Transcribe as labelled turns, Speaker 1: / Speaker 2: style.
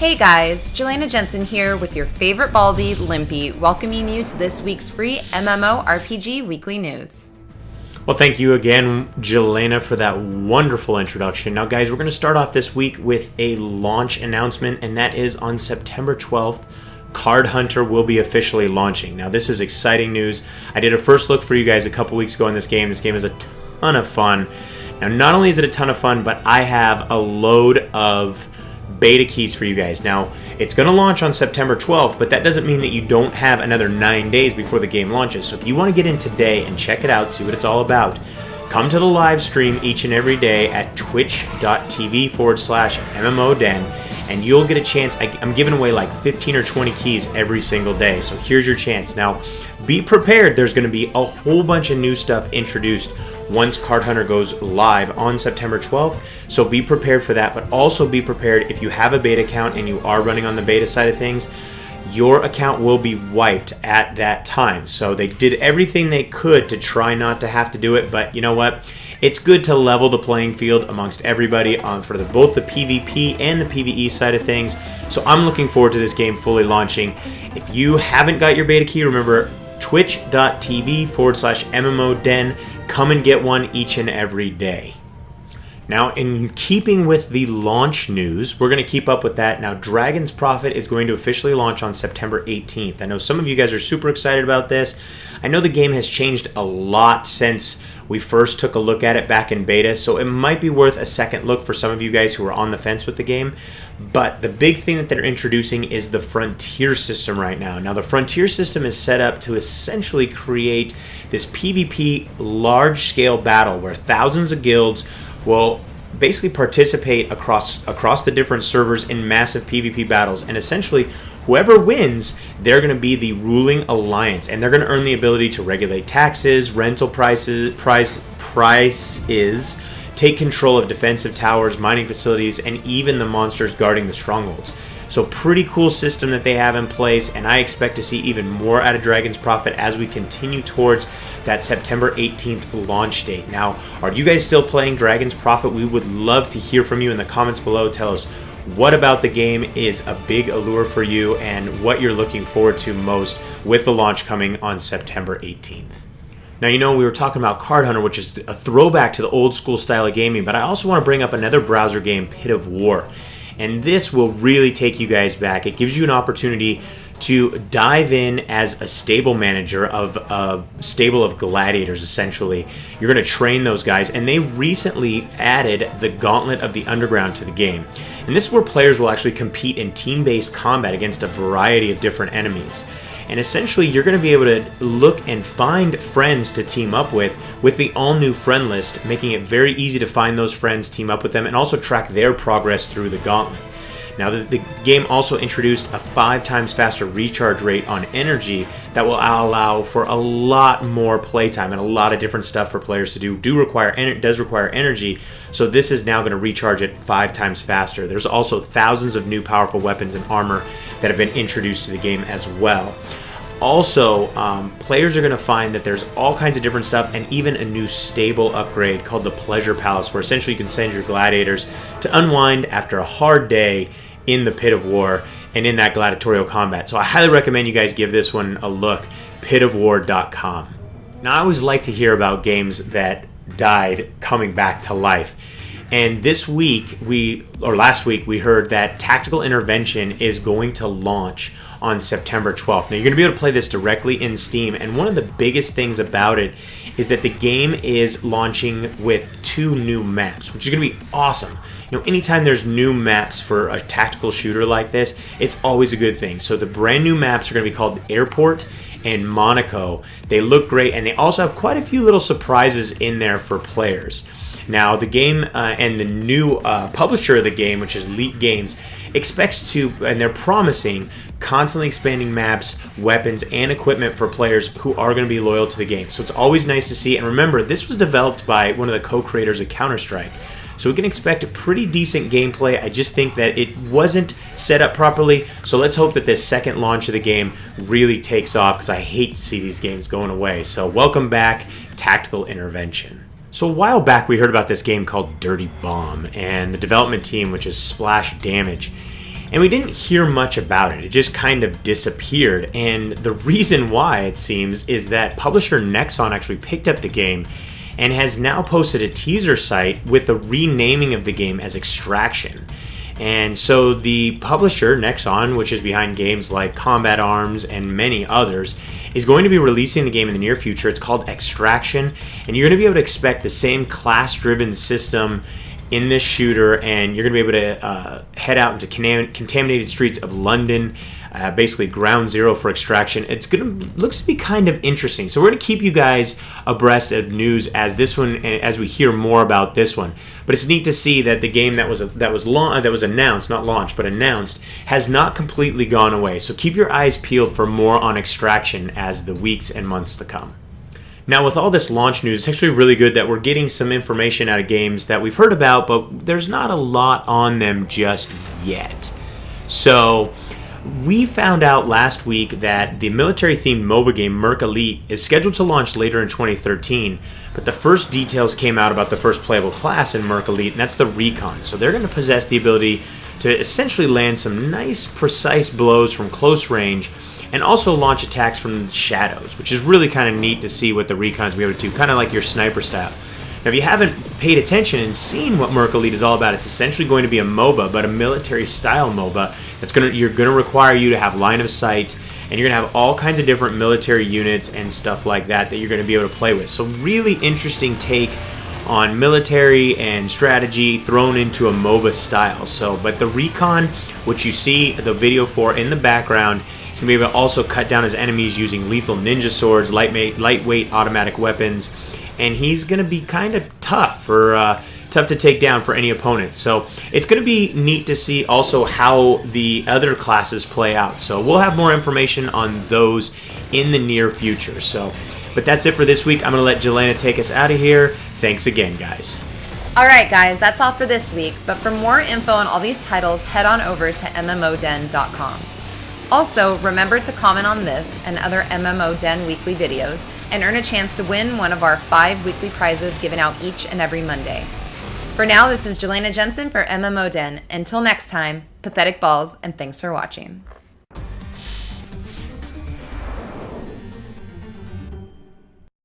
Speaker 1: Hey guys, Jelena Jensen here with your favorite baldy, Limpy, welcoming you to this week's free MMORPG Weekly News.
Speaker 2: Well, thank you again, Jelena, for that wonderful introduction. Now, guys, we're going to start off this week with a launch announcement, and that is on September 12th. Card Hunter will be officially launching. Now, this is exciting news. I did a first look for you guys a couple weeks ago in this game. This game is a ton of fun. Now, not only is it a ton of fun, but I have a load of beta keys for you guys. Now, it's going to launch on September 12th, but that doesn't mean that you don't have another 9 days before the game launches. So if you want to get in today and check it out, see what it's all about, come to the live stream each and every day at twitch.tv/MMODen, and you'll get a chance. I'm giving away like 15 or 20 keys every single day, so here's your chance. Now, be prepared. There's going to be a whole bunch of new stuff introduced once Card Hunter goes live on September 12th, so be prepared for that, but also be prepared if you have a beta account and you are running on the beta side of things, your account will be wiped at that time. So they did everything they could to try not to have to do it, but you know what? It's good to level the playing field amongst everybody for both the PvP and the PvE side of things. So I'm looking forward to this game fully launching. If you haven't got your beta key, remember twitch.tv/MMODen. Come and get one each and every day. Now, in keeping with the launch news, we're going to keep up with that. Now, Dragon's Prophet is going to officially launch on September 18th. I know some of you guys are super excited about this. I know the game has changed a lot since we first took a look at it back in beta, so it might be worth a second look for some of you guys who are on the fence with the game. But the big thing that they're introducing is the Frontier system right now. Now, the Frontier system is set up to essentially create this PvP large-scale battle where thousands of guilds will basically participate across the different servers in massive PvP battles, and essentially whoever wins, they're going to be the ruling alliance, and they're going to earn the ability to regulate taxes, rental prices, take control of defensive towers, mining facilities, and even the monsters guarding the strongholds. So pretty cool system that they have in place, and I expect to see even more out of Dragon's Prophet as we continue towards that September 18th launch date. Now, are you guys still playing Dragon's Prophet? We would love to hear from you in the comments below. Tell us what about the game is a big allure for you and what you're looking forward to most with the launch coming on September 18th. Now, you know, we were talking about Card Hunter, which is a throwback to the old school style of gaming, but I also want to bring up another browser game, Pit of War. And this will really take you guys back. It gives you an opportunity to dive in as a stable manager of a stable of gladiators, essentially. You're going to train those guys, and they recently added the Gauntlet of the Underground to the game. And this is where players will actually compete in team-based combat against a variety of different enemies. And essentially, you're going to be able to look and find friends to team up with the all-new friend list, making it very easy to find those friends, team up with them, and also track their progress through the gauntlet. Now, the game also introduced a 5 times faster recharge rate on energy that will allow for a lot more playtime and a lot of different stuff for players to do. Does require energy, so this is now going to recharge it 5 times faster. There's also thousands of new powerful weapons and armor that have been introduced to the game as well. Also, players are going to find that there's all kinds of different stuff and even a new stable upgrade called the Pleasure Palace, where essentially you can send your gladiators to unwind after a hard day in the Pit of War and in that gladiatorial combat. So I highly recommend you guys give this one a look, pitofwar.com. Now, I always like to hear about games that died coming back to life. And last week, we heard that Tactical Intervention is going to launch on September 12th. Now, you're going to be able to play this directly in Steam, and one of the biggest things about it is that the game is launching with 2 new maps, which is going to be awesome. You know, anytime there's new maps for a tactical shooter like this, it's always a good thing. So the brand new maps are going to be called Airport and Monaco. They look great, and they also have quite a few little surprises in there for players. Now, the game and the new publisher of the game, which is Leap Games, expects to, and they're promising, constantly expanding maps, weapons, and equipment for players who are going to be loyal to the game. So it's always nice to see. And remember, this was developed by one of the co-creators of Counter-Strike. So we can expect a pretty decent gameplay. I just think that it wasn't set up properly. So let's hope that this second launch of the game really takes off, because I hate to see these games going away. So welcome back, Tactical Intervention. So a while back we heard about this game called Dirty Bomb and the development team, which is Splash Damage. and we didn't hear much about it. It just kind of disappeared, and the reason why, it seems, is that publisher Nexon actually picked up the game and has now posted a teaser site with the renaming of the game as Extraction. And so the publisher, Nexon, which is behind games like Combat Arms and many others, is going to be releasing the game in the near future. It's called Extraction, and you're going to be able to expect the same class-driven system in this shooter, and you're going to be able to head out into contaminated streets of London, basically ground zero for Extraction. Looks to be kind of interesting. So we're going to keep you guys abreast of news as we hear more about this one. But it's neat to see that the game that was announced, not launched, but announced, has not completely gone away. So keep your eyes peeled for more on Extraction as the weeks and months to come. Now, with all this launch news, it's actually really good that we're getting some information out of games that we've heard about, but there's not a lot on them just yet. So we found out last week that the military-themed MOBA game Mirka Lead is scheduled to launch later in 2013, but the first details came out about the first playable class in Mirka Lead, and that's the Recon. So they're going to possess the ability to essentially land some nice, precise blows from close range, and also launch attacks from the shadows, which is really kind of neat to see what the Recon's be able to do, kind of like your sniper style. Now, if you haven't paid attention and seen what Mirka Lead is all about, it's essentially going to be a MOBA, but a military-style MOBA that's going to require you to have line of sight, and you're going to have all kinds of different military units and stuff like that you're going to be able to play with. So really interesting take on military and strategy thrown into a MOBA style. But the Recon, which you see the video for in the background, is going to be able to also cut down his enemies using lethal ninja swords, lightweight automatic weapons, and he's going to be kind of tough to take down for any opponent. So it's going to be neat to see also how the other classes play out. So we'll have more information on those in the near future. But that's it for this week. I'm going to let Jelena take us out of here. Thanks again, guys.
Speaker 1: Alright guys, that's all for this week, but for more info on all these titles, head on over to MMODen.com. Also, remember to comment on this and other MMODen Weekly videos and earn a chance to win one of our 5 weekly prizes given out each and every Monday. For now, this is Jelena Jensen for MMODen. Until next time, pathetic balls, and thanks for watching.